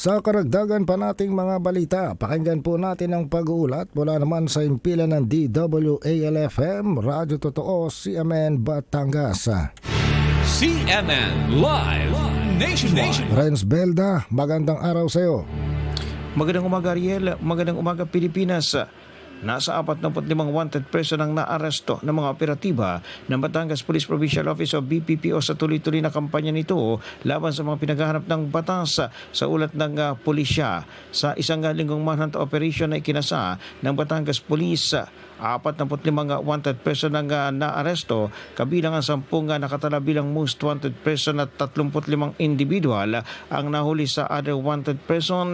Sa karagdagan pa nating mga balita, pakinggan po natin ang pag-uulat mula naman sa impilan ng DWALFM, Radyo Totoo, CMN Batangas. CMN Live Nationwide. Renz Belda, magandang araw sa iyo. Magandang umaga Ariel, magandang umaga Pilipinas. Nasa 45 wanted person ang naaresto ng mga operatiba ng Batangas Police Provincial Office o BPPO sa tuloy-tuloy na kampanya nito laban sa mga pinaghahanap ng batas sa ulat ng pulisya. Sa isang linggong manhunt operation na ikinasa ng Batangas Police, 45 wanted person ang naaresto, kabilang ang 10 nakatala bilang most wanted person at 35 individual ang nahuli sa other wanted person.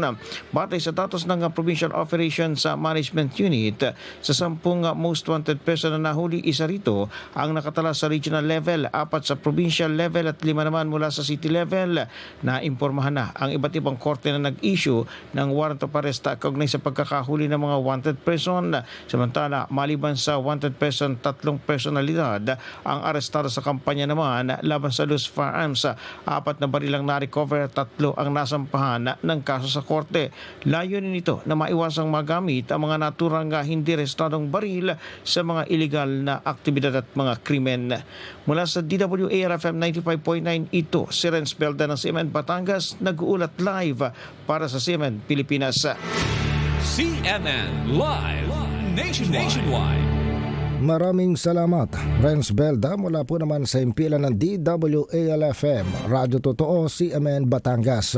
Batay sa datos ng Provincial Operations Management Unit, sa 10 most wanted person na nahuli, isa rito ang nakatala sa regional level, 4 sa provincial level at 5 naman mula sa city level. Naimpormahan na ang iba't ibang korte na nag-issue ng warrant of arrest kaugnay sa pagkakahuli ng mga wanted person. Samantala, maliban sa wanted person, 3 personalidad ang arestado sa kampanya naman laban sa loose firearms. 4 na barilang na-recover, 3 ang nasampahan ng kaso sa korte. Layunin nito na maiwasang magamit ang mga naturang hindi restadong baril sa mga illegal na aktibidad at mga krimen. Mula sa DWARFM 95.9, ito si Renz Belda ng CMN Batangas, nag-uulat live para sa CMN Pilipinas. CMN Live Nationwide. Maraming salamat, Renz Belda, mula po naman sa impilan ng DWALFM, Radyo Totoo, CMN Batangas.